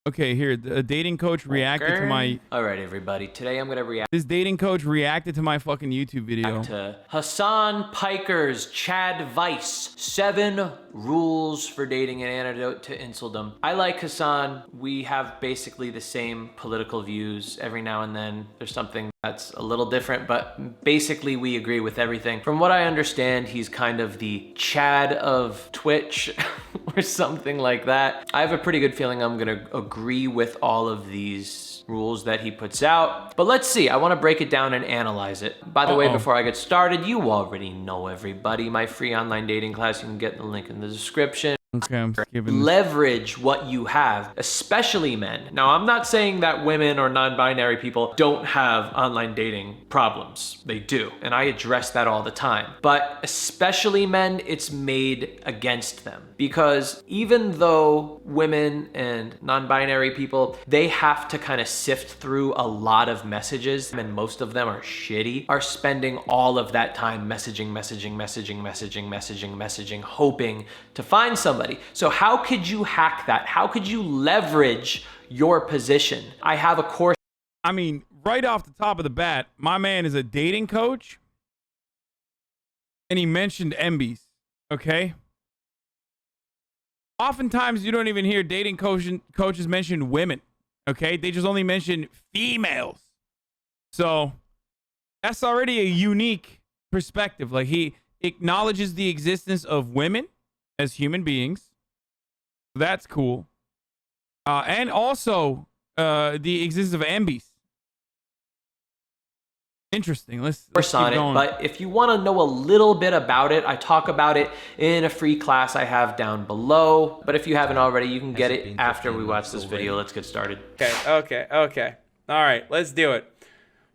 Okay, here, the dating coach reacted to my... All right, everybody. Today I'm going to react This dating coach reacted to my fucking YouTube video. to Hasan Piker's Chad Vice 7 Rules for Dating an Antidote to Insuldom. I like Hasan. We have basically the same political views. Every now and then there's something that's a little different, but basically we agree with everything. From what I understand, he's kind of the Chad of Twitch or something like that. I have a pretty good feeling I'm gonna agree with all of these rules that he puts out. But let's see, I wanna break it down and analyze it. By the way, before I get started, you already know everybody. My free online dating class, you can get the link in the description. Okay, I'm skipping. Leverage what you have, especially men. Now, I'm not saying that women or non-binary people don't have online dating problems. They do, and I address that all the time. But especially men, it's made against them. Because even though women and non-binary people, they have to kind of sift through a lot of messages, and most of them are shitty, are spending all of that time messaging, hoping to find somebody. So how could you hack that? How could you leverage your position? I have a course. I mean, right off the top of the bat, my man is a dating coach, and he mentioned MBs, okay? Oftentimes, you don't even hear dating coaches mention women, okay? They just only mention females. So that's already a unique perspective. Like, he acknowledges the existence of women as human beings. That's cool. And also the existence of MBs. Interesting. Let's keep going. But if you want to know a little bit about it, I talk about it in a free class I have down below. But if you haven't already, you can get it after we watch this video. Let's get started. Okay. All right, let's do it.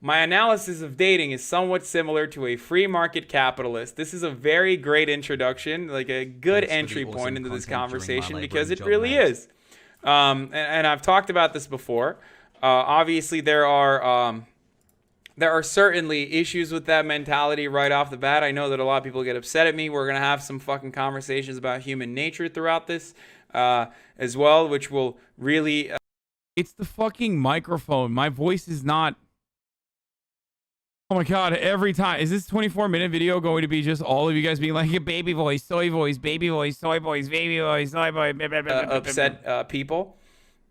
My analysis of dating is somewhat similar to a free market capitalist. This is a very great introduction, like a good entry point into this conversation, because it really is. And I've talked about this before. Obviously, there are certainly issues with that mentality right off the bat. I know that a lot of people get upset at me. We're going to have some fucking conversations about human nature throughout this as well, which will really... It's the fucking microphone. My voice is not... Oh my God, every time. Is this 24-minute video going to be just all of you guys being like, baby voice, soy voice, baby voice, soy voice, baby voice, soy voice, upset people.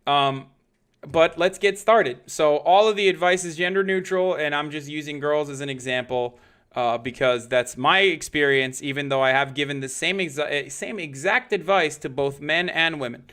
But let's get started. So all of the advice is gender neutral, and I'm just using girls as an example because that's my experience, even though I have given the same exact advice to both men and women.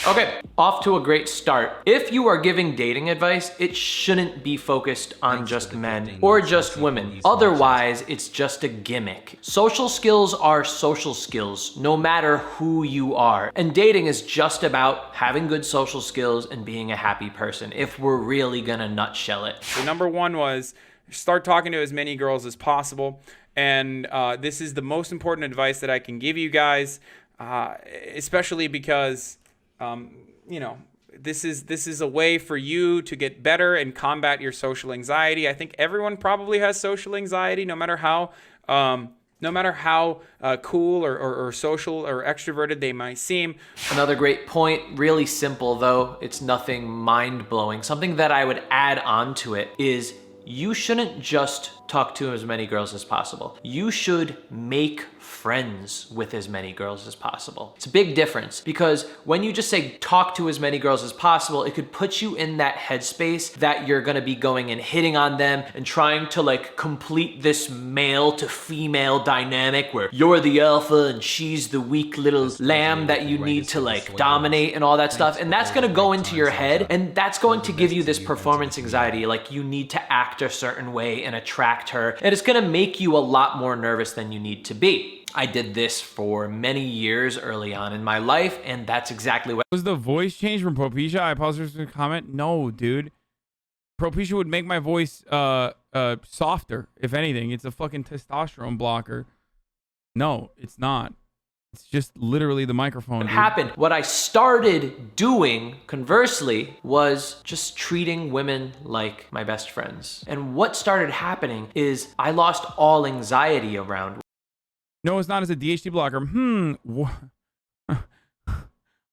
Okay, off to a great start. If you are giving dating advice, it shouldn't be focused on just men or just women. Otherwise, it's just a gimmick. Social skills are social skills, no matter who you are. And dating is just about having good social skills and being a happy person, if we're really gonna nutshell it. So number one was start talking to as many girls as possible. And this is the most important advice that I can give you guys, especially because... this is a way for you to get better and combat your social anxiety. I think everyone probably has social anxiety, no matter how cool or social or extroverted they might seem. Another great point, really simple though, it's nothing mind-blowing. Something that I would add on to it is you shouldn't just talk to as many girls as possible. You should make friends with as many girls as possible. It's a big difference because when you just say talk to as many girls as possible, it could put you in that headspace that you're gonna be going and hitting on them and trying to like complete this male to female dynamic where you're the alpha and she's the weak little lamb that you need to like dominate and all that stuff. And that's gonna go into your head and that's going to give you this performance anxiety. Like you need to act a certain way and attract her, and it's gonna make you a lot more nervous than you need to be. I did this for many years early on in my life, and that's exactly what... Was the voice change from Propecia? I apologize for the comment. No, dude. Propecia would make my voice softer, if anything. It's a fucking testosterone blocker. No, it's not. It's just literally the microphone. What happened? What I started doing, conversely, was just treating women like my best friends. And what started happening is I lost all anxiety around. No, it's not as a DHT blocker.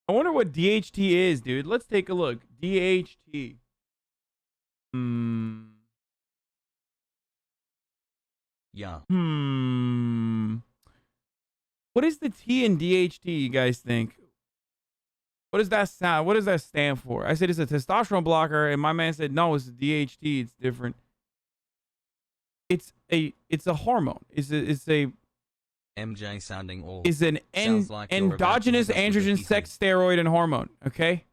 I wonder what DHT is, dude. Let's take a look. DHT. Yeah. What is the T in DHT, you guys think? What does that sound? What does that stand for? I said it's a testosterone blocker, and my man said no, it's DHT. It's different. It's a hormone. It's a MJ sounding all. is an like you're about to endogenous give up with androgen the sex steroid and hormone. Okay,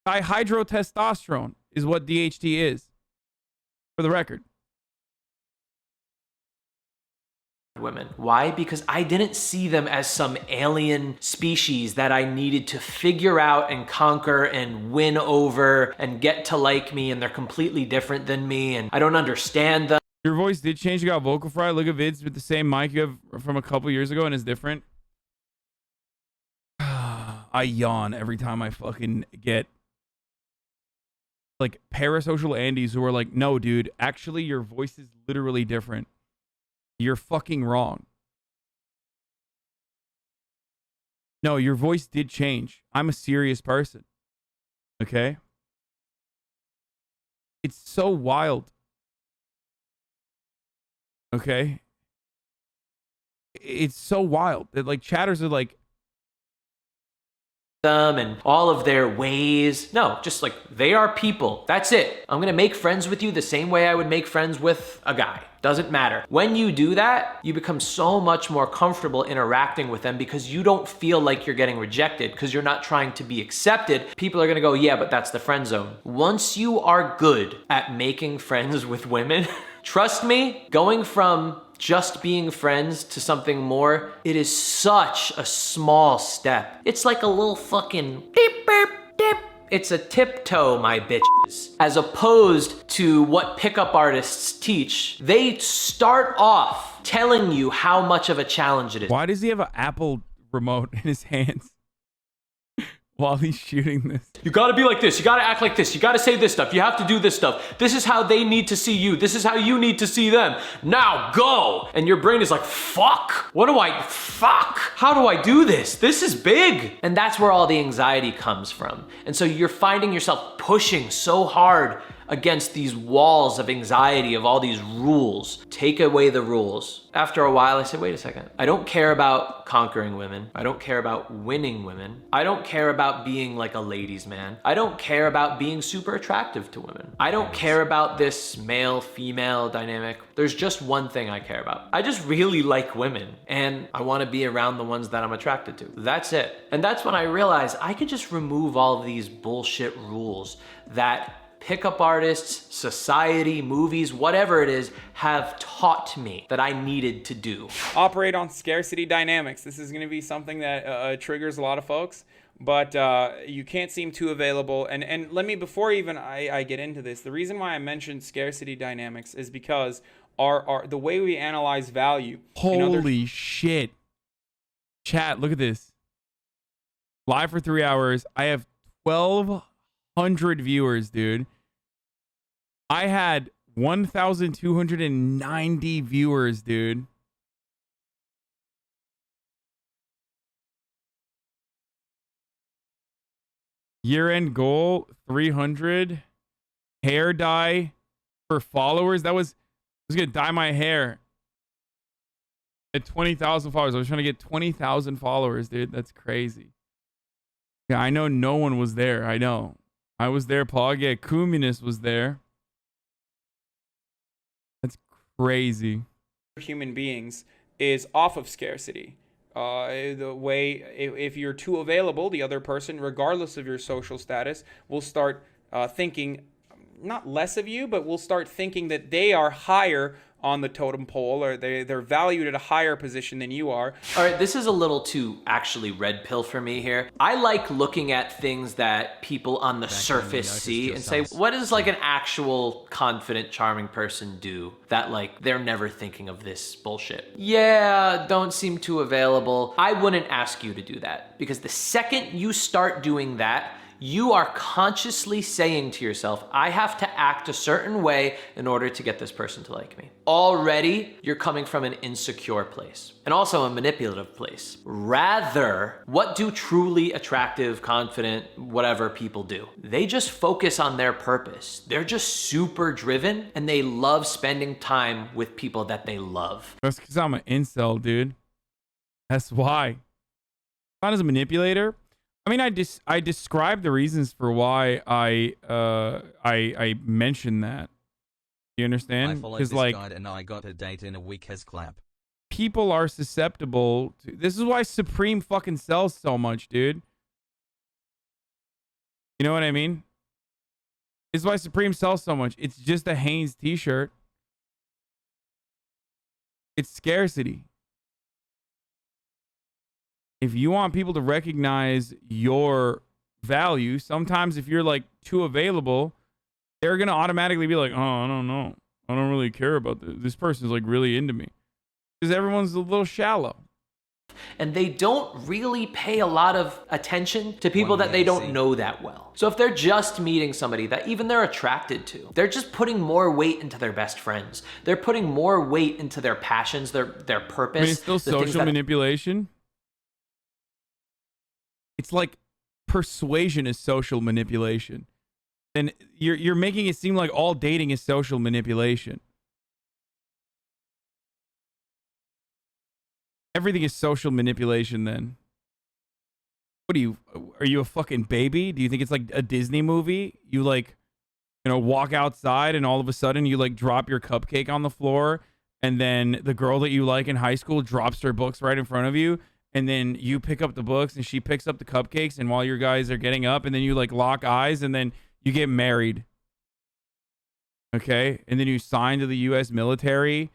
dihydrotestosterone is what DHT is. For the record. Women. Why? Because I didn't see them as some alien species that I needed to figure out and conquer and win over and get to like me, and they're completely different than me and I don't understand them. Your voice did change. You got vocal fry. Look at vids with the same mic you have from a couple years ago and it's different. I yawn every time I fucking get like parasocial Andes who are like, no, dude, actually your voice is literally different. You're fucking wrong. No, your voice did change. I'm a serious person. Okay? It's so wild. Okay? It's so wild that like chatters are like them and all of their ways. No, just like they are people. That's it. I'm gonna make friends with you the same way I would make friends with a guy. Doesn't matter. When you do that, you become so much more comfortable interacting with them because you don't feel like you're getting rejected because you're not trying to be accepted. People are gonna go, yeah, but that's the friend zone. Once you are good at making friends with women, trust me, going from just being friends to something more, it is such a small step. It's like a little fucking beep, beep, dip. It's a tiptoe, my bitches. As opposed to what pickup artists teach, they start off telling you how much of a challenge it is. why does he have an Apple remote in his hands while he's shooting this? You gotta be like this, you gotta act like this, you gotta say this stuff, you have to do this stuff. This is how they need to see you, this is how you need to see them. Now go! And your brain is like, fuck! Fuck! How do I do this? This is big! And that's where all the anxiety comes from. And so you're finding yourself pushing so hard against these walls of anxiety, of all these rules. Take away the rules. After a while, I said, wait a second. I don't care about conquering women. I don't care about winning women. I don't care about being like a ladies' man. I don't care about being super attractive to women. I don't care about this male-female dynamic. There's just one thing I care about. I just really like women, and I want to be around the ones that I'm attracted to. That's it. And that's when I realized I could just remove all of these bullshit rules that pickup artists, society, movies, whatever it is, have taught me that I needed to do. Operate on scarcity dynamics. This is going to be something that triggers a lot of folks, but you can't seem too available. And let me, before even I get into this, the reason why I mentioned scarcity dynamics is because the way we analyze value. Holy shit. Chat, look at this. Live for 3 hours. I have 1,200 viewers, dude. I had 1,290 viewers, dude. Year-end goal, 300. Hair dye for followers. I was going to dye my hair at 20,000 followers. I was trying to get 20,000 followers, dude. That's crazy. Yeah, I know no one was there. I know. I was there, Pog. Yeah, Communist was there. That's crazy. Human beings is off of scarcity. The way, if you're too available, the other person, regardless of your social status, will start thinking not less of you, but will start thinking that they are higher on the totem pole, or they're valued at a higher position than you are. All right, this is a little too actually red pill for me here. I like looking at things that people on the surface see and say, what does like an actual confident, charming person do that like they're never thinking of this bullshit? Yeah, don't seem too available. I wouldn't ask you to do that, because the second you start doing that, You are consciously saying to yourself, I have to act a certain way in order to get this person to like me. Already, you're coming from an insecure place and also a manipulative place. Rather, what do truly attractive, confident, whatever people do? They just focus on their purpose. They're just super driven and they love spending time with people that they love. That's because I'm an incel, dude. That's why. Not as a manipulator. I mean, I described the reasons for why I mentioned that. You understand? I followed Because this like guide and I got a date in a week as clap. people are susceptible to. This is why Supreme fucking sells so much, dude. You know what I mean? This is why Supreme sells so much. It's just a Hanes t-shirt. It's scarcity. If you want people to recognize your value, sometimes if you're like too available, they're going to automatically be like, oh, I don't know. I don't really care about this. This person's like really into me. Because everyone's a little shallow. And they don't really pay a lot of attention to people that they don't know that well. So if they're just meeting somebody that even they're attracted to, they're just putting more weight into their best friends. They're putting more weight into their passions, their purpose. I mean, it's still social manipulation. It's like persuasion is social manipulation. And you're making it seem like all dating is social manipulation. Everything is social manipulation then. What are you a fucking baby? Do you think it's like a Disney movie? You like, you know, walk outside and all of a sudden you like drop your cupcake on the floor and then the girl that you like in high school drops her books right in front of you and then you pick up the books and she picks up the cupcakes and while your guys are getting up and then you like lock eyes and then you get married. Okay? And then you sign to the US military.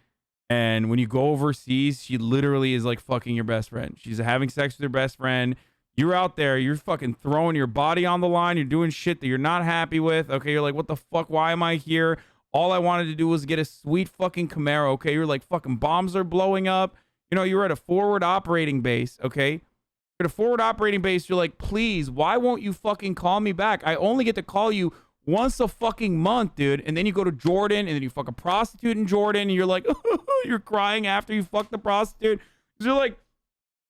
And when you go overseas, she literally is like fucking your best friend. She's having sex with her best friend. You're out there. You're fucking throwing your body on the line. You're doing shit that you're not happy with. Okay, you're like, what the fuck? Why am I here? All I wanted to do was get a sweet fucking Camaro. Okay, you're like, fucking bombs are blowing up. You know, you're at a forward operating base. Okay, you're at a forward operating base. You're like, please, why won't you fucking call me back? I only get to call you once a fucking month, dude. And then you go to Jordan and then you fuck a prostitute in Jordan and you're like, you're crying after you fuck the prostitute. You're like,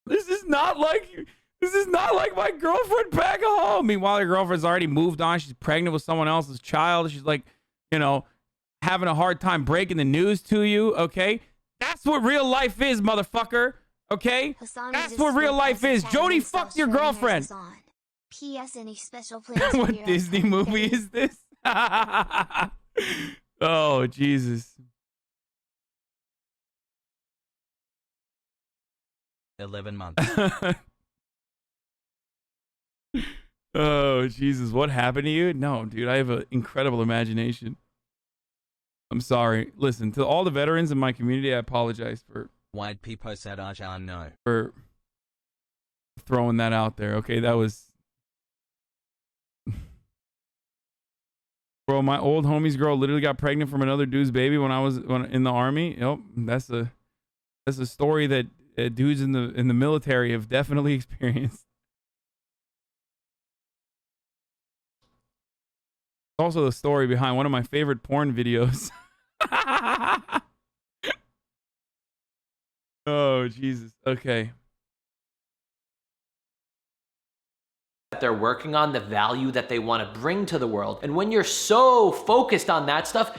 this is not like my girlfriend back home. Meanwhile, your girlfriend's already moved on. She's pregnant with someone else's child. She's like, you know, having a hard time breaking the news to you. Okay. That's what real life is, motherfucker. Okay. Hasan, that's what real life is. Jody fucked your girlfriend. P.S. Any special plans? What Disney movie is this? Oh, Jesus. 11 months. Oh, Jesus. What happened to you? No, dude, I have an incredible imagination. I'm sorry. Listen, to all the veterans in my community, I apologize for White people said I shall know. For throwing that out there. Okay, that was... Bro, my old homie's girl literally got pregnant from another dude's baby when I was in the army. Yep, that's a story that dudes in the military have definitely experienced. Also, the story behind one of my favorite porn videos. Oh, Jesus. Okay. They're working on the value that they want to bring to the world. And when you're so focused on that stuff,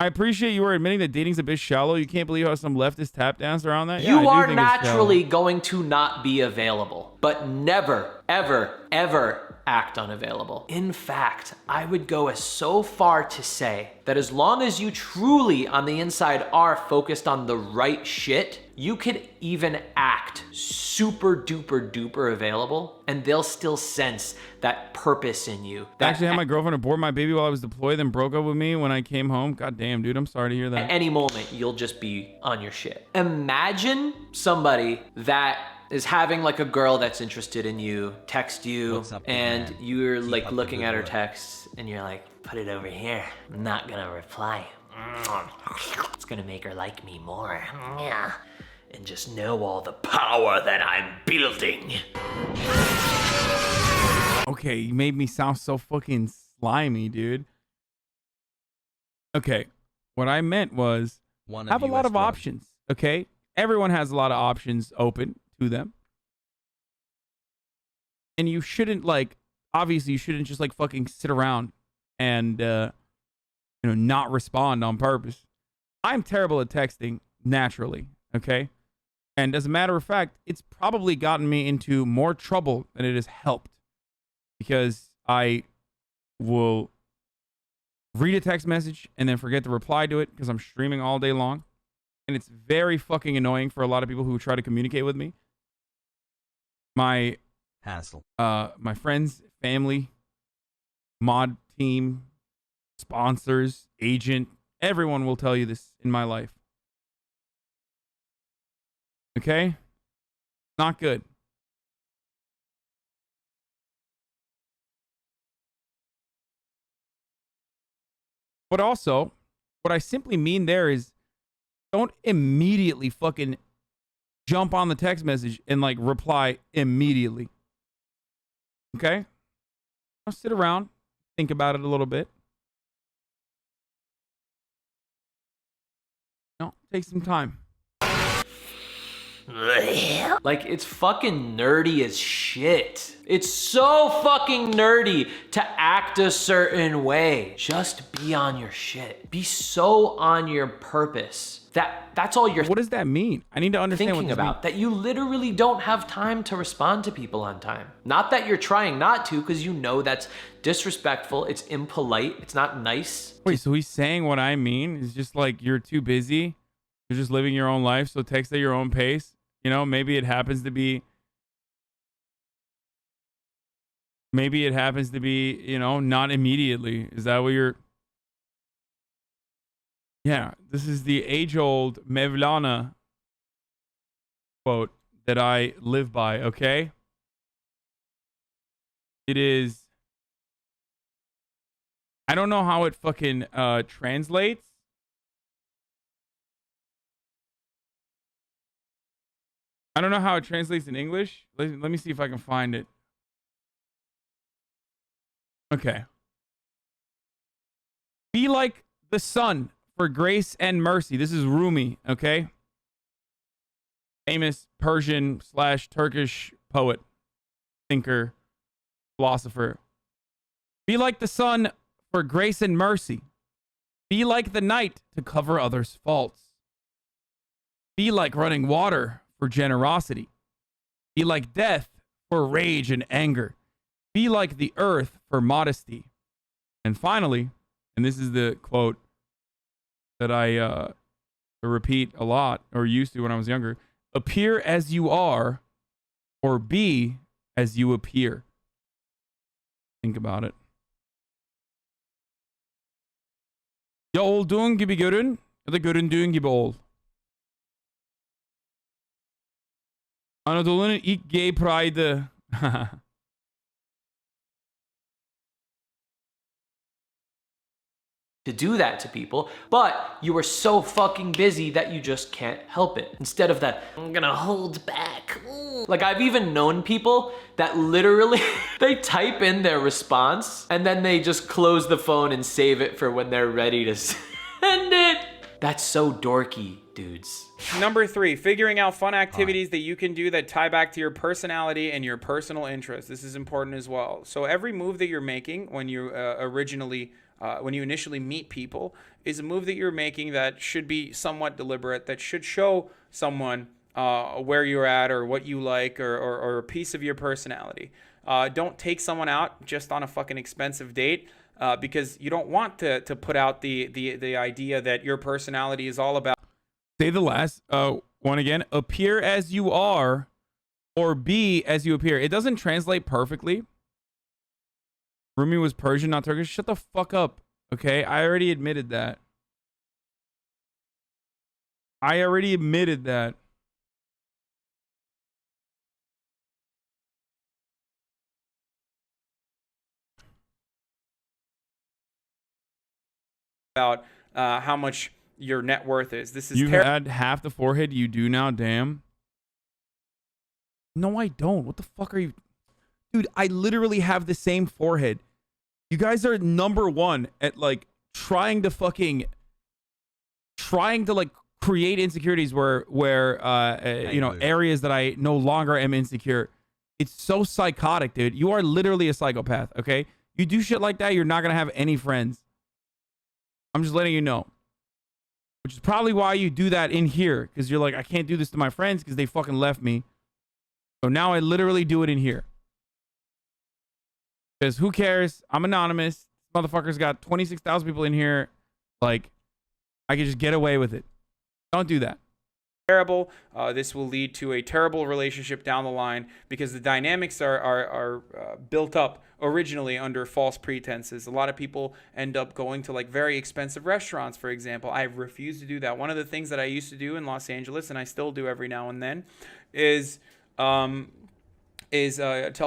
I appreciate you were admitting that dating's a bit shallow. You can't believe how some leftist tap dance around that. You are naturally going to not be available, but never, ever, ever act unavailable. In fact, I would go so far to say that as long as you truly on the inside are focused on the right shit, you could even act super duper duper available and they'll still sense that purpose in you. I actually had my girlfriend abort my baby while I was deployed, then broke up with me when I came home. God damn, dude, I'm sorry to hear that. At any moment, you'll just be on your shit. Imagine somebody that is having like a girl that's interested in you, text you, and you're like looking at her texts and you're like, put it over here. I'm not gonna reply. It's gonna make her like me more. And just know all the power that I'm building. Okay, you made me sound so fucking slimy, dude. Okay, what I meant was One have a lot US of drug. options, okay? Everyone has a lot of options open to them. And you shouldn't, like, obviously you shouldn't just, like, fucking sit around and, not respond on purpose. I'm terrible at texting naturally, okay? And as a matter of fact, it's probably gotten me into more trouble than it has helped because I will read a text message and then forget to reply to it because I'm streaming all day long. And it's very fucking annoying for a lot of people who try to communicate with me. My Hassle. my friends, family, mod team, sponsors, agent, everyone will tell you this in my life. Okay? Not good. But also, what I simply mean there is don't immediately fucking jump on the text message and like reply immediately. Okay? I'll sit around, think about it a little bit. No, take some time. Like, it's fucking nerdy as shit. It's so fucking nerdy to act a certain way. Just be on your shit. Be so on your purpose. That's all you're What does that mean? I need to understand what thinking this about. That you literally don't have time to respond to people on time. Not that you're trying not to, because you know that's disrespectful. It's impolite. It's not nice. Wait, so he's saying what I mean is just like you're too busy. You're just living your own life, so text at your own pace. Maybe it happens to be not immediately. Is that what you're... Yeah, this is the age-old Mevlana quote that I live by, okay? It is... I don't know how it fucking translates. I don't know how it translates in English. Let me see if I can find it. Okay. Be like the sun for grace and mercy. This is Rumi, okay? Famous Persian/Turkish poet, thinker, philosopher. Be like the sun for grace and mercy. Be like the night to cover others' faults. Be like running water for generosity. Be like death for rage and anger. Be like the earth for modesty. And finally, and this is the quote that I repeat a lot, or used to when I was younger, appear as you are, or be as you appear. Think about it. Ya olduğun gibi görün, ya da göründüğün gibi ol. Anadolu'nun ilk gay pride'ı. To do that to people, but you are so fucking busy that you just can't help it. Instead of that, I'm gonna hold back. Like, I've even known people that literally, they type in their response and then they just close the phone and save it for when they're ready to send it. That's so dorky, dudes. Number 3, figuring out fun activities that you can do that tie back to your personality and your personal interests. This is important as well. So every move that you're making when you when you initially meet people is a move that you're making that should be somewhat deliberate, that should show someone where you're at or what you like or a piece of your personality. Don't take someone out just on a fucking expensive date because you don't want to put out the idea that your personality is all about. Say the last one again. Appear as you are, or be as you appear. It doesn't translate perfectly. Rumi was Persian, not Turkish. Shut the fuck up. Okay, I already admitted that. About how much your net worth is. This is You had half the forehead you do now, damn. No, I don't. What the fuck are you... Dude, I literally have the same forehead. You guys are number one at like trying to like create insecurities where you know, Luke. areas that I no longer am insecure. It's so psychotic, dude. You are literally a psychopath, okay? You do shit like that, you're not gonna have any friends. I'm just letting you know. Which is probably why you do that in here, because you're like, I can't do this to my friends because they fucking left me. So now I literally do it in here. Because who cares? I'm anonymous. Motherfucker's got 26,000 people in here. Like, I can just get away with it. Don't do that. Terrible. This will lead to a terrible relationship down the line because the dynamics are built up originally under false pretenses. A lot of people end up going to like very expensive restaurants, for example. I refuse to do that. One of the things that I used to do in Los Angeles, and I still do every now and then, is tell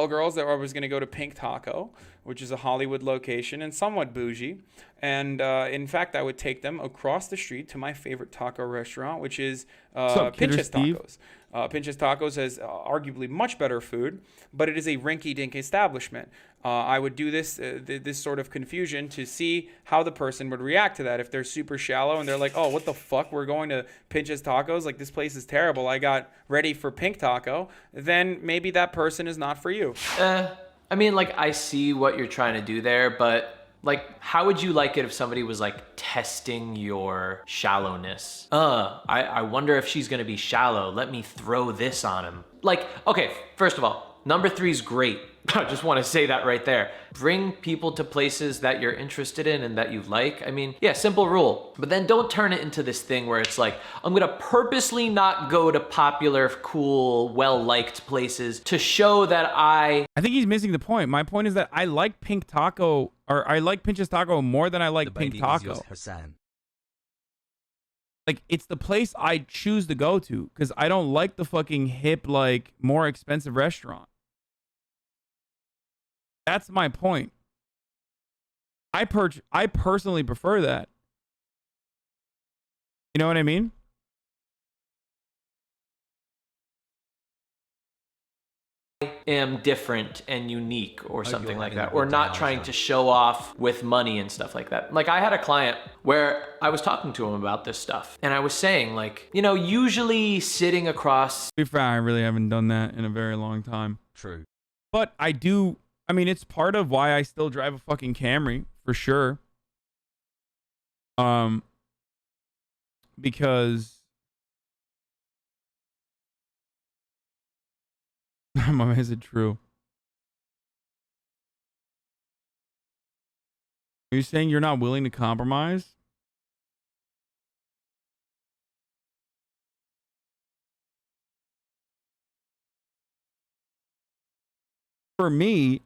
girls that I was going to go to Pink Taco, which is a Hollywood location and somewhat bougie. And in fact, I would take them across the street to my favorite taco restaurant, which is up, Kidder Pinch's Steve? Tacos. Pinch's Tacos has arguably much better food, but it is a rinky-dink establishment. I would do this sort of confusion to see how the person would react to that. If they're super shallow and they're like, oh, what the fuck? We're going to Pinch's Tacos? Like, this place is terrible. I got ready for Pink Taco. Then maybe that person is not for you. I mean, like, I see what you're trying to do there, but like, how would you like it if somebody was like testing your shallowness? I wonder if she's gonna be shallow. Let me throw this on him. Like, okay, first of all, number 3 is great. I just want to say that right there. Bring people to places that you're interested in and that you like. I mean, yeah, simple rule. But then don't turn it into this thing where it's like, I'm going to purposely not go to popular, cool, well-liked places to show that I think he's missing the point. My point is that I like Pink Taco, or I like Pinch's Taco more than I like The Pink baby is Taco. yours, Hasan. Like, it's the place I choose to go to because I don't like the fucking hip, like, more expensive restaurant. That's my point. I personally prefer that. You know what I mean? am different and unique or something you're like having that, a or good not day, trying Hasan. to show off with money and stuff like that. Like, I had a client where I was talking to him about this stuff and I was saying, like, you know, usually sitting across To be fair, I really haven't done that in a very long time. True. But I do, I mean, it's part of why I still drive a fucking Camry, for sure. Because is it true? Are you saying you're not willing to compromise? For me,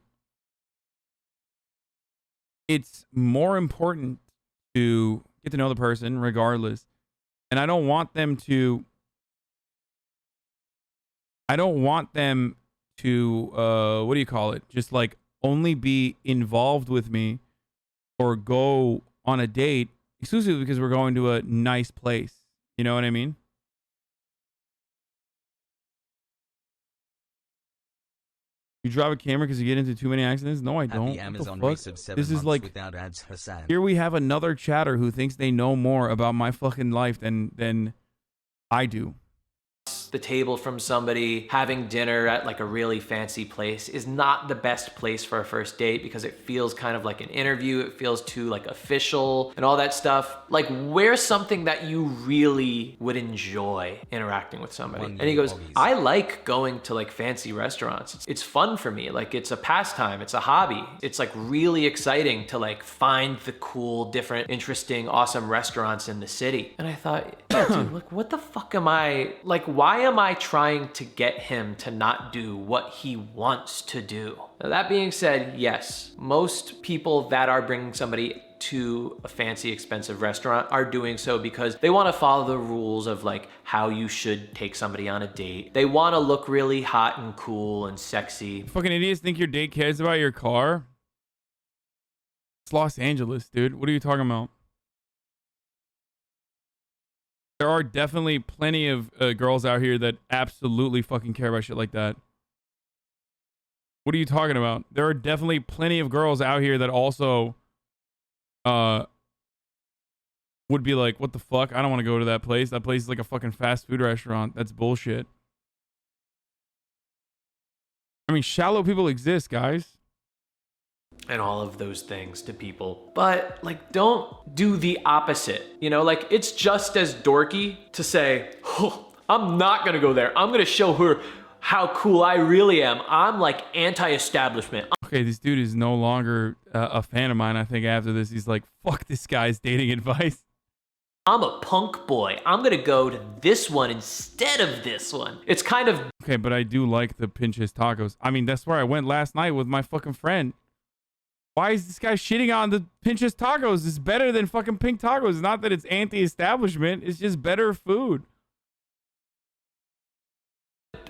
it's more important to get to know the person regardless. And I don't want them to what do you call it? Just like only be involved with me or go on a date exclusively because we're going to a nice place. You know what I mean? You drive a camera because you get into too many accidents? No, I don't. Happy What the Amazon fuck? resub 7 This is months like, without ads, Hasan. here we have another chatter who thinks they know more about my fucking life than I do. the table from somebody, having dinner at like a really fancy place is not the best place for a first date because it feels kind of like an interview. It feels too like official and all that stuff. Like, where's something that you really would enjoy interacting with somebody? And he goes, I like going to like fancy restaurants. It's fun for me. Like, it's a pastime. It's a hobby. It's like really exciting to like find the cool, different, interesting, awesome restaurants in the city. And I thought, yeah, dude, like, what the fuck am I, like, why am I trying to get him to not do what he wants to do? Now, that being said, yes, most people that are bringing somebody to a fancy, expensive restaurant are doing so because they want to follow the rules of like how you should take somebody on a date. They want to look really hot and cool and sexy. Fucking idiots think your date cares about your car? It's Los Angeles, dude. What are you talking about? There are definitely plenty of girls out here that absolutely fucking care about shit like that. What are you talking about? There are definitely plenty of girls out here that also would be like, what the fuck? I don't want to go to that place. That place is like a fucking fast food restaurant. That's bullshit. I mean, shallow people exist, guys. And all of those things to people. But like, don't do the opposite. You know, like it's just as dorky to say, oh, I'm not gonna go there. I'm gonna show her how cool I really am. I'm like anti-establishment. Okay, this dude is no longer a fan of mine. I think after this, he's like, fuck this guy's dating advice. I'm a punk boy. I'm gonna go to this one instead of this one. It's kind of... Okay, but I do like the Pinches tacos. I mean, that's where I went last night with my fucking friend. Why is this guy shitting on the Pinches tacos? It's better than fucking Pink tacos. Not that it's anti-establishment. It's just better food.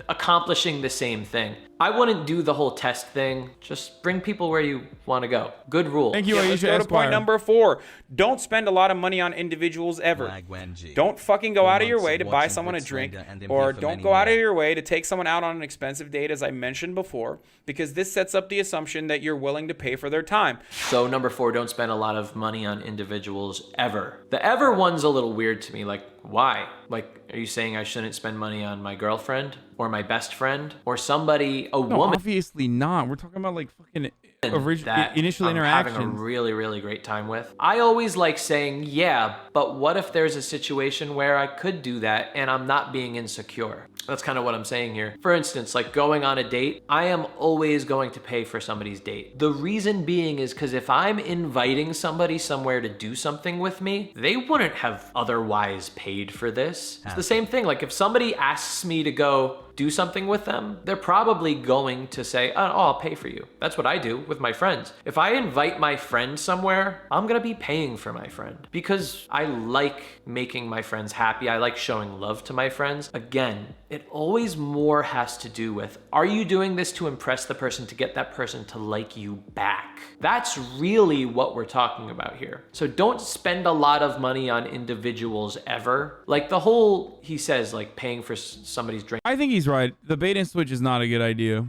accomplishing the same thing. I wouldn't do the whole test thing. Just bring people where you want to go. Good rule. Thank you, Let's Aisha go to point Esquire. number 4. Don't spend a lot of money on individuals ever. Wagwanji. Don't fucking go 4 out of your months way of to buy watching someone a Brick drink, Slender and him or for don't many go out of more. your way to take someone out on an expensive date, as I mentioned before, because this sets up the assumption that you're willing to pay for their time. So number 4, don't spend a lot of money on individuals ever. The ever one's a little weird to me. Like, why? Like, are you saying I shouldn't spend money on my girlfriend or my best friend or somebody, a No, woman obviously not. We're talking about like fucking that initial I'm interactions. having a really, really great time with? I always like saying, yeah, but what if there's a situation where I could do that and I'm not being insecure? That's kind of what I'm saying here. For instance, like going on a date, I am always going to pay for somebody's date. The reason being is because if I'm inviting somebody somewhere to do something with me, they wouldn't have otherwise paid for this. It's the same thing. Like if somebody asks me to go do something with them, they're probably going to say, oh, I'll pay for you. That's what I do with my friends. If I invite my friend somewhere, I'm gonna be paying for my friend because I like making my friends happy. I like showing love to my friends. Again, it always more has to do with, are you doing this to impress the person, to get that person to like you back? That's really what we're talking about here. So don't spend a lot of money on individuals ever. Like the whole, he says, like paying for somebody's drink. I think he's right. The bait and switch is not a good idea.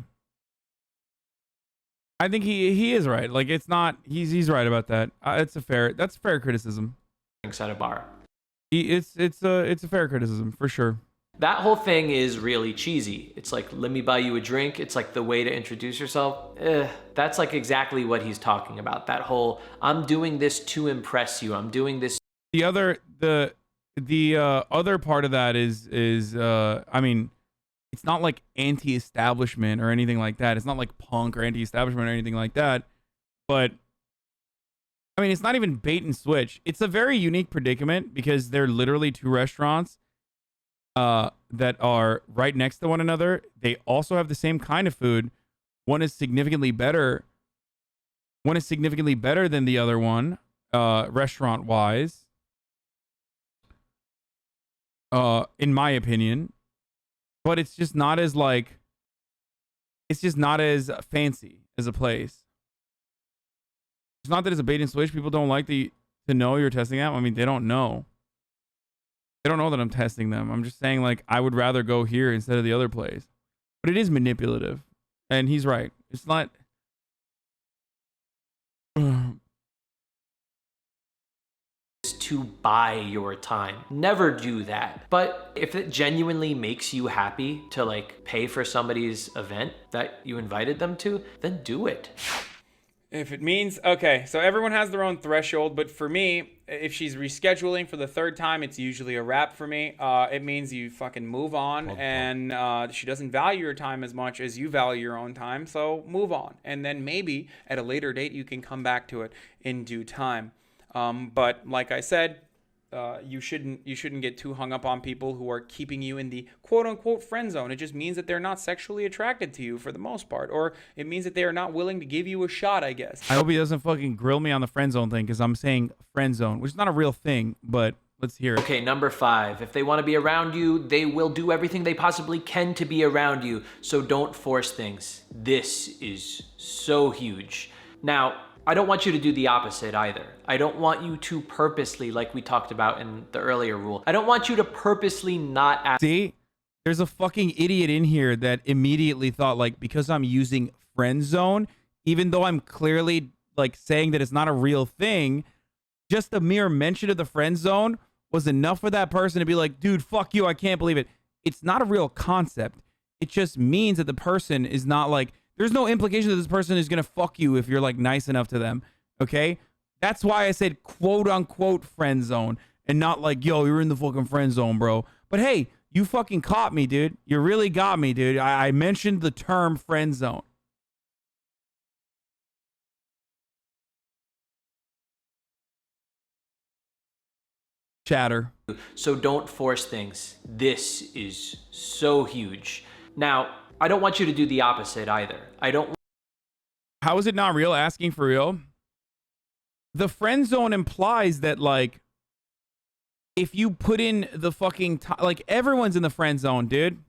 I think he is right. Like it's not. He's right about that. That's a fair criticism. Drinks at a bar. It's a fair criticism for sure. That whole thing is really cheesy. It's like, let me buy you a drink. It's like the way to introduce yourself. That's like exactly what he's talking about. That whole, I'm doing this to impress you. I'm doing this. The other part of that is I mean, it's not like anti-establishment or anything like that. It's not like punk or anti-establishment or anything like that. But I mean, it's not even bait and switch. It's a very unique predicament because they're literally two restaurants that are right next to one another. They also have the same kind of food. One is significantly better. One is significantly better than the other one, restaurant-wise. In my opinion. But it's just not as like, it's just not as fancy as a place. It's not that it's a bait and switch. People don't like to know you're testing them. I mean, they don't know. They don't know that I'm testing them. I'm just saying, like, I would rather go here instead of the other place. But it is manipulative. And he's right. It's not... to buy your time. Never do that. But if it genuinely makes you happy to like pay for somebody's event that you invited them to, then do it. If it means, okay, so everyone has their own threshold, but for me, if she's rescheduling for the 3rd time, it's usually a wrap for me. It means you fucking move on, and she doesn't value your time as much as you value your own time, so move on. And then maybe at a later date, you can come back to it in due time. But like I said, you shouldn't get too hung up on people who are keeping you in the quote-unquote friend zone. It just means that they're not sexually attracted to you for the most part, or it means that they are not willing to give you a shot, I guess. I hope he doesn't fucking grill me on the friend zone thing because I'm saying friend zone, which is not a real thing, but let's hear it. Okay, number 5. If they want to be around you, they will do everything they possibly can to be around you. So don't force things. This is so huge. Now, I don't want you to do the opposite either. I don't want you to purposely, like we talked about in the earlier rule, I don't want you to purposely not ask. See, there's a fucking idiot in here that immediately thought, like, because I'm using friend zone, even though I'm clearly like saying that it's not a real thing. Just the mere mention of the friend zone was enough for that person to be like, dude, fuck you. I can't believe it. It's not a real concept. It just means that the person is not like, there's no implication that this person is going to fuck you if you're like nice enough to them. Okay. That's why I said quote unquote friend zone and not like, yo, you're in the fucking friend zone, bro. But hey, you fucking caught me, dude. You really got me, dude. I mentioned the term friend zone. Chatter. So don't force things. This is so huge. Now, I don't want you to do the opposite either. I don't. How is it not real? Asking for real. The friend zone implies that like, if you put in the fucking like everyone's in the friend zone, dude.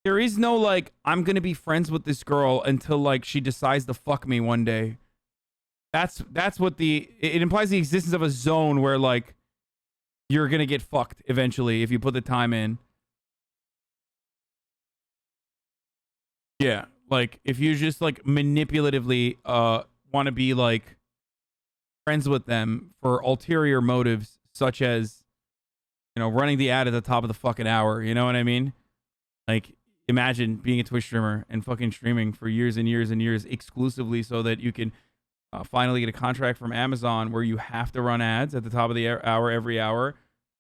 There is no like, I'm gonna be friends with this girl until like she decides to fuck me one day. That's what it implies the existence of a zone where like you're gonna get fucked eventually if you put the time in. Yeah, like if you just like manipulatively want to be like friends with them for ulterior motives such as, you know, running the ad at the top of the fucking hour, you know what I mean? Like imagine being a Twitch streamer and fucking streaming for years and years and years exclusively so that you can finally get a contract from Amazon where you have to run ads at the top of the hour every hour,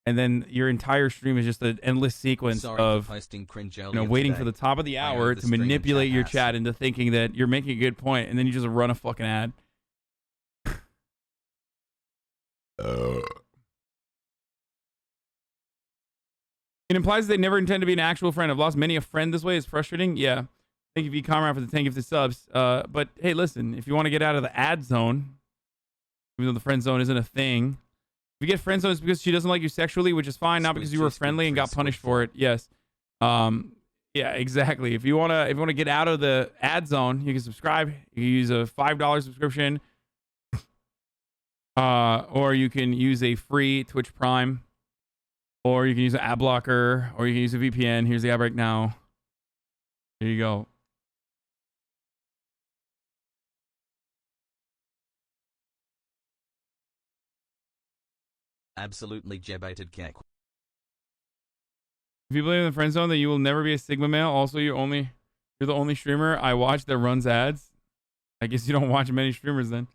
and then your entire stream is just an endless sequence of waiting for the top of the hour to manipulate your chat into thinking that you're making a good point, and then you just run a fucking ad. It implies they never intend to be an actual friend. I've lost many a friend this way. It's frustrating. Yeah. Thank you, V Comrade, for the 10 gifted subs. But hey, listen, if you want to get out of the ad zone, even though the friend zone isn't a thing, if you get friend zone, it's because she doesn't like you sexually, which is fine, not because you were friendly and got punished for it. Yes. Yeah, exactly. If you wanna get out of the ad zone, you can subscribe. You can use a $5 subscription, or you can use a free Twitch Prime, or you can use an ad blocker, or you can use a VPN. Here's the ad break now. There you go. Absolutely jebated kek. If you believe in the friend zone that you will never be a Sigma male, also you're the only streamer I watch that runs ads. I guess you don't watch many streamers then.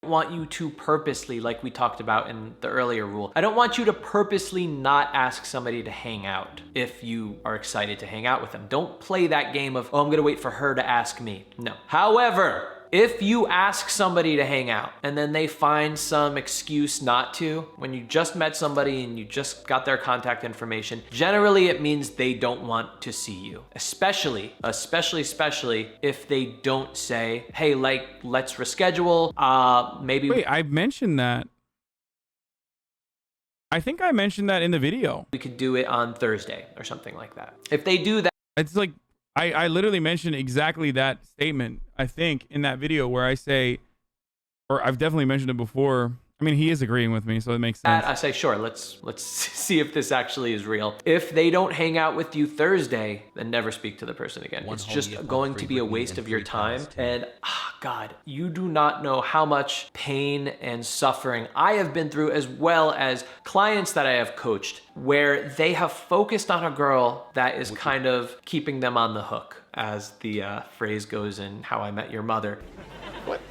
I want you to purposely, like we talked about in the earlier rule, I don't want you to purposely not ask somebody to hang out if you are excited to hang out with them. Don't play that game of, oh, I'm gonna wait for her to ask me. No. However, if you ask somebody to hang out and then they find some excuse not to, when you just met somebody and you just got their contact information, generally it means they don't want to see you. Especially if they don't say, hey, like, let's reschedule, maybe. Wait, I mentioned that. I think I mentioned that in the video. We could do it on Thursday or something like that. If they do that. It's like, I literally mentioned exactly that statement, I think, in that video where I say, or I've definitely mentioned it before. I mean, he is agreeing with me, so it makes sense. I say, sure, let's see if this actually is real. If they don't hang out with you Thursday, then never speak to the person again. It's just going to be a waste of your time. And God, you do not know how much pain and suffering I have been through, as well as clients that I have coached, where they have focused on a girl that is kind of keeping them on the hook, as the phrase goes in How I Met Your Mother. What?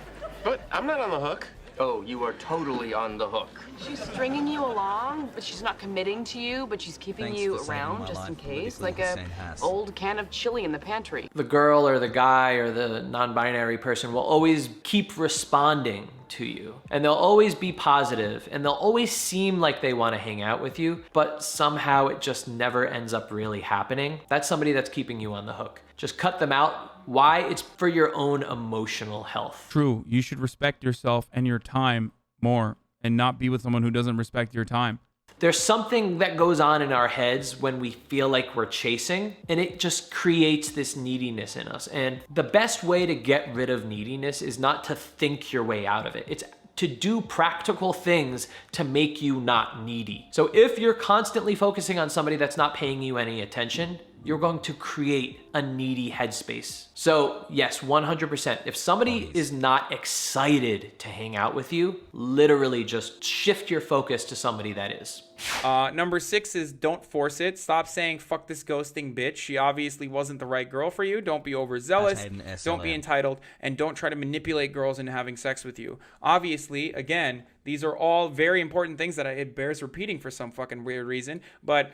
But I'm not on the hook. Oh, you are totally on the hook. She's stringing you along, but she's not committing to you, but she's keeping you around just in case, like a old can of chili in the pantry. The girl or the guy or the non-binary person will always keep responding to you, and they'll always be positive, and they'll always seem like they want to hang out with you, but somehow it just never ends up really happening. That's somebody that's keeping you on the hook. Just cut them out. Why? It's for your own emotional health. True. You should respect yourself and your time more and not be with someone who doesn't respect your time. There's something that goes on in our heads when we feel like we're chasing, and it just creates this neediness in us. And the best way to get rid of neediness is not to think your way out of it. It's to do practical things to make you not needy. So if you're constantly focusing on somebody that's not paying you any attention, you're going to create a needy headspace. So yes, 100%. If somebody is not excited to hang out with you, literally just shift your focus to somebody that is. Number 6 is don't force it. Stop saying fuck this ghosting bitch. She obviously wasn't the right girl for you. Don't be overzealous. Don't be entitled, and don't try to manipulate girls into having sex with you. Obviously, again, these are all very important things that it bears repeating for some fucking weird reason. But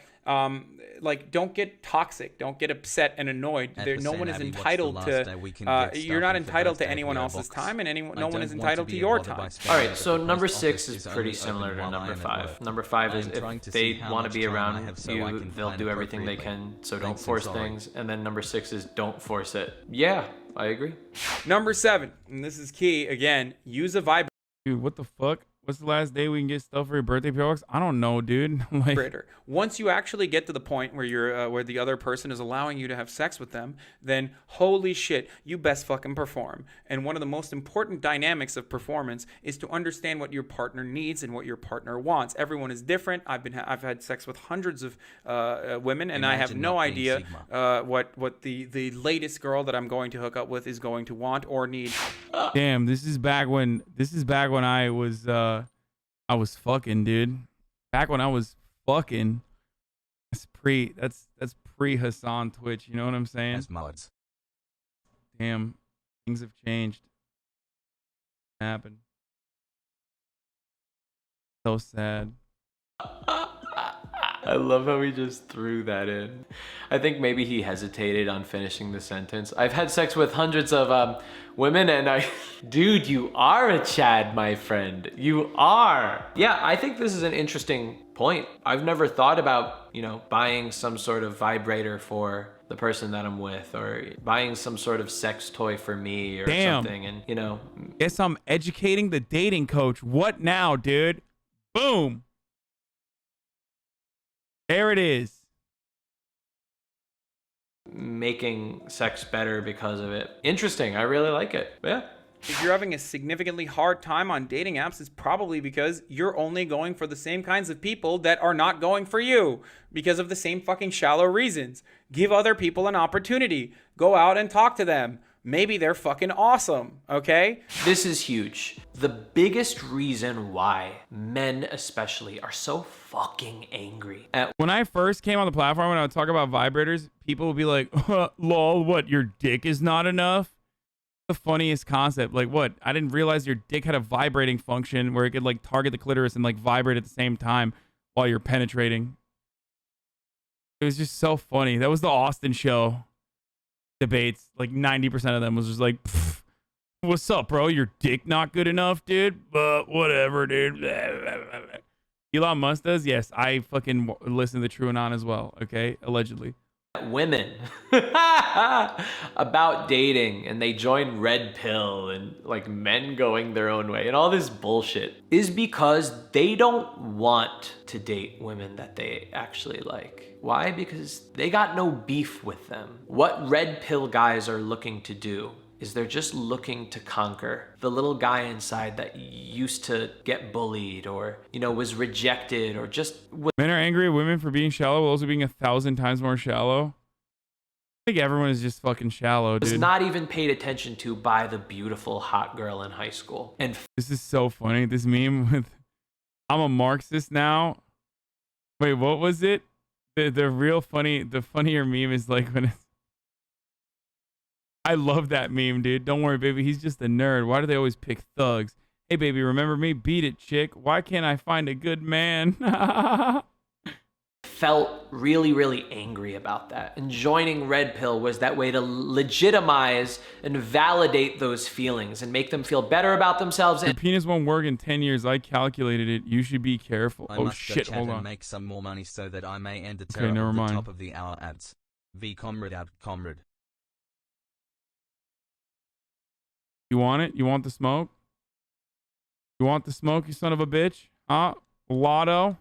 like, don't get toxic. Don't get upset and annoyed. No one is entitled to. You're not entitled to anyone else's time, and no one is entitled to your time. All right. So number 6 is pretty similar to number 5. Number 5 is if they want to be around you, they'll do everything they can. So don't force things. And then number 6 is don't force it. Yeah, I agree. Number 7, and this is key again. Use a vibrator. Dude, what the fuck? What's the last day we can get stuff for your birthday PO box? I don't know, dude. Like, once you actually get to the point where you're where the other person is allowing you to have sex with them, then holy shit, you best fucking perform. And one of the most important dynamics of performance is to understand what your partner needs and what your partner wants. Everyone is different. I've had sex with hundreds of women, and I have no idea what the latest girl that I'm going to hook up with is going to want or need. Damn, this is back when I was fucking, dude. Back when I was fucking. That's pre Hasan Twitch, you know what I'm saying? As mullets. Damn, things have changed. Happened. So sad. I love how he just threw that in. I think maybe he hesitated on finishing the sentence. I've had sex with hundreds of women, and dude, you are a Chad, my friend. You are. Yeah, I think this is an interesting point. I've never thought about, buying some sort of vibrator for the person that I'm with, or buying some sort of sex toy for me or something. And, Guess I'm educating the dating coach. What now, dude? Boom. There it is. Making sex better because of it. Interesting. I really like it. Yeah. If you're having a significantly hard time on dating apps, it's probably because you're only going for the same kinds of people that are not going for you because of the same fucking shallow reasons. Give other people an opportunity. Go out and talk to them. Maybe they're fucking awesome, okay? This is huge. The biggest reason why men especially are so fucking angry at when I first came on the platform and I would talk about vibrators, people would be like, lol, what, your dick is not enough? The funniest concept. Like, what? I didn't realize your dick had a vibrating function where it could like target the clitoris and like vibrate at the same time while you're penetrating. It was just so funny. That was the Austin show debates. Like 90% of them was just like, what's up, bro? Your dick not good enough, dude? But whatever, dude. Elon Musk does? Yes, I fucking listen to TrueAnon as well, okay? Allegedly. Women about dating, and they join Red Pill and like men going their own way and all this bullshit is because they don't want to date women that they actually like. Why? Because they got no beef with them. What Red Pill guys are looking to do is they're just looking to conquer the little guy inside that used to get bullied or, was rejected or just... Men are angry at women for being shallow while also being 1,000 times more shallow. I think everyone is just fucking shallow, dude. Was not even paid attention to by the beautiful hot girl in high school. And this is so funny. This meme with, I'm a Marxist now. Wait, what was it? The funnier meme is like when it's, I love that meme, dude. Don't worry, baby. He's just a nerd. Why do they always pick thugs? Hey, baby, remember me? Beat it, chick. Why can't I find a good man? Felt really, really angry about that. And joining Red Pill was that way to legitimize and validate those feelings and make them feel better about themselves. Your penis won't work in 10 years. I calculated it. You should be careful. I must shit, hold on. Make some more money so that I may end the okay, never mind. top of the hour ads. V comrade out comrade. You want it? You want the smoke? You want the smoke, you son of a bitch? Huh? Lotto?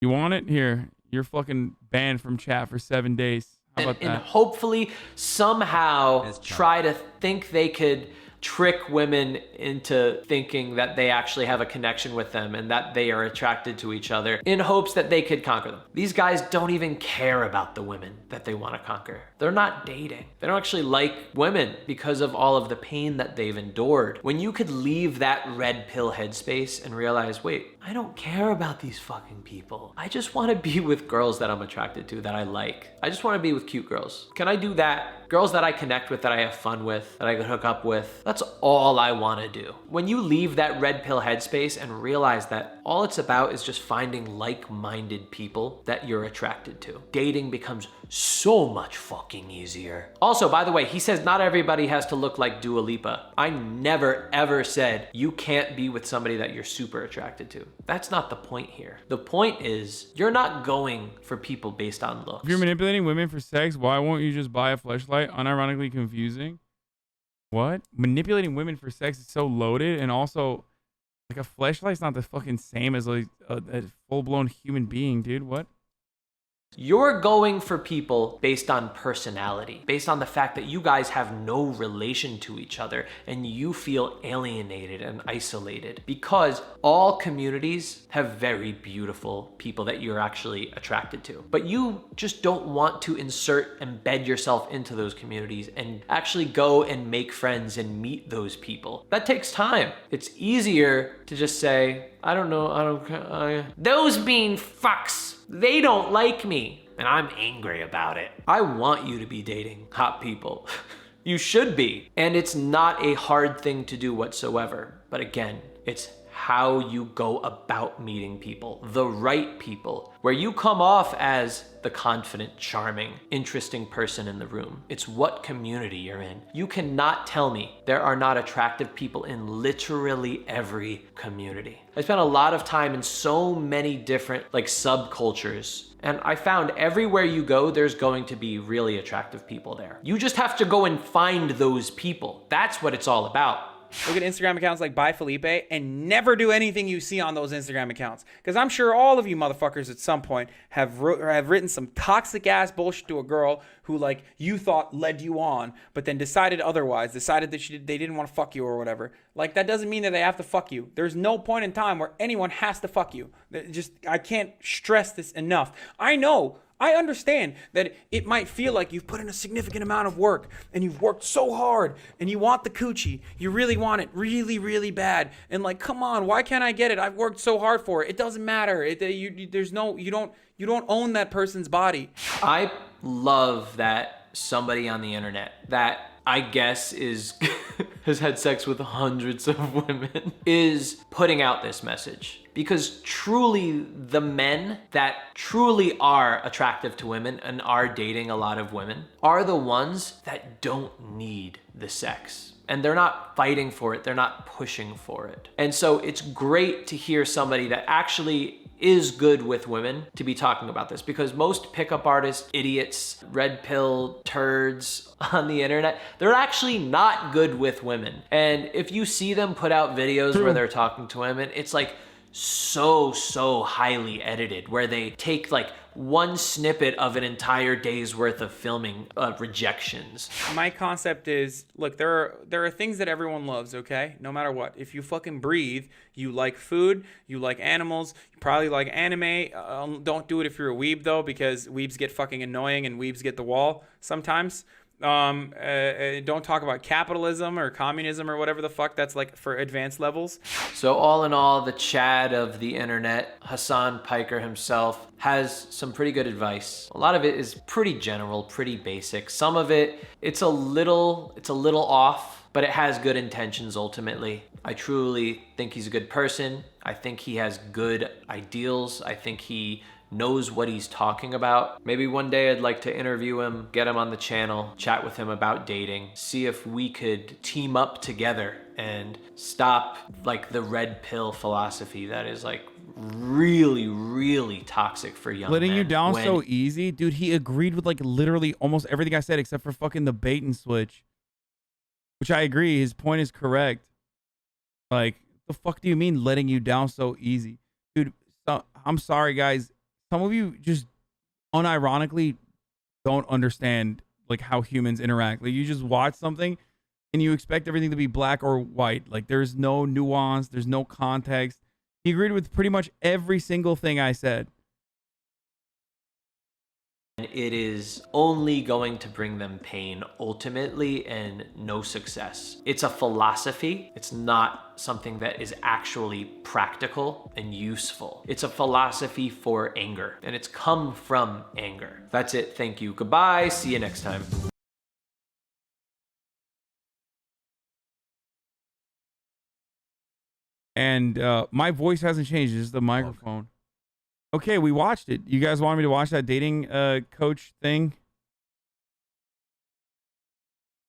You want it? Here. You're fucking banned from chat for 7 days. How about that? And hopefully somehow try to think they could trick women into thinking that they actually have a connection with them and that they are attracted to each other in hopes that they could conquer them. These guys don't even care about the women that they want to conquer. They're not dating. They don't actually like women because of all of the pain that they've endured. When you could leave that red pill headspace and realize, wait, I don't care about these fucking people. I just want to be with girls that I'm attracted to, that I like. I just want to be with cute girls. Can I do that? Girls that I connect with, that I have fun with, that I could hook up with. That's all I want to do. When you leave that red pill headspace and realize that all it's about is just finding like-minded people that you're attracted to, dating becomes so much fucking easier. Also, by the way, he says not everybody has to look like Dua Lipa. I never ever said you can't be with somebody that you're super attracted to. That's not the point here. The point is you're not going for people based on looks. If you're manipulating women for sex, why won't you just buy a fleshlight? Unironically confusing. What? Manipulating women for sex is so loaded, and also like a fleshlight's not the fucking same as like a full-blown human being, dude. What? You're going for people based on personality, based on the fact that you guys have no relation to each other and you feel alienated and isolated, because all communities have very beautiful people that you're actually attracted to. But you just don't want to embed yourself into those communities and actually go and make friends and meet those people. That takes time. It's easier to just say, I don't know, those mean fucks. They don't like me, and I'm angry about it. I want you to be dating hot people. You should be. And it's not a hard thing to do whatsoever. But again, it's how you go about meeting people, the right people, where you come off as the confident, charming, interesting person in the room. It's what community you're in. You cannot tell me there are not attractive people in literally every community. I spent a lot of time in so many different subcultures, and I found everywhere you go, there's going to be really attractive people there. You just have to go and find those people. That's what it's all about. Look at Instagram accounts like By Felipe and never do anything you see on those Instagram accounts. Because I'm sure all of you motherfuckers at some point have written some toxic ass bullshit to a girl who you thought led you on, but then decided otherwise, decided that they didn't want to fuck you or whatever. That doesn't mean that they have to fuck you. There's no point in time where anyone has to fuck you. I can't stress this enough. I understand that it might feel like you've put in a significant amount of work and you've worked so hard and you want the coochie. You really want it really, really bad. And come on, why can't I get it? I've worked so hard for it. It doesn't matter. You don't own that person's body. I love that somebody on the internet that I guess has had sex with hundreds of women is putting out this message. Because truly, the men that truly are attractive to women and are dating a lot of women are the ones that don't need the sex. And they're not fighting for it. They're not pushing for it. And so it's great to hear somebody that actually is good with women to be talking about this, because most pickup artists, idiots, red pill turds on the internet, they're actually not good with women. And if you see them put out videos where they're talking to women, it's so highly edited, where they take one snippet of an entire day's worth of filming rejections. My concept is, look, there are things that everyone loves, okay? No matter what. If you fucking breathe, you like food, you like animals, you probably like anime. Don't do it if you're a weeb though, because weebs get fucking annoying and weebs get the wall sometimes. Don't talk about capitalism or communism or whatever the fuck that's for advanced levels. So all in all, the Chad of the internet, Hasan Piker himself, has some pretty good advice. A lot of it is pretty general, pretty basic. Some of it, it's a little off, but it has good intentions ultimately. I truly think he's a good person. I think he has good ideals. I think he knows what he's talking about. Maybe one day I'd like to interview him, get him on the channel, chat with him about dating, see if we could team up together and stop the red pill philosophy that is really, really toxic for young men. Letting you down so easy? Dude, he agreed with literally almost everything I said except for fucking the bait and switch. Which I agree, his point is correct. The fuck do you mean letting you down so easy? Dude, I'm sorry guys. Some of you just unironically don't understand how humans interact. You just watch something and you expect everything to be black or white. Like, there's no nuance, there's no context. He agreed with pretty much every single thing I said. It is only going to bring them pain ultimately and no success. It's a philosophy. It's not something that is actually practical and useful. It's a philosophy for anger, and it's come from anger. That's it. Thank you. Goodbye. See you next time. And my voice hasn't changed. It's just the microphone. Okay, we watched it. You guys wanted me to watch that dating coach thing?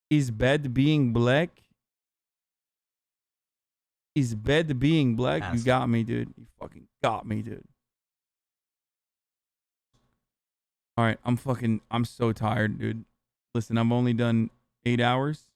Is bed being black? Is bed being black? You got me, dude. You fucking got me, dude. All right, I'm so tired, dude. Listen, I've only done 8 hours.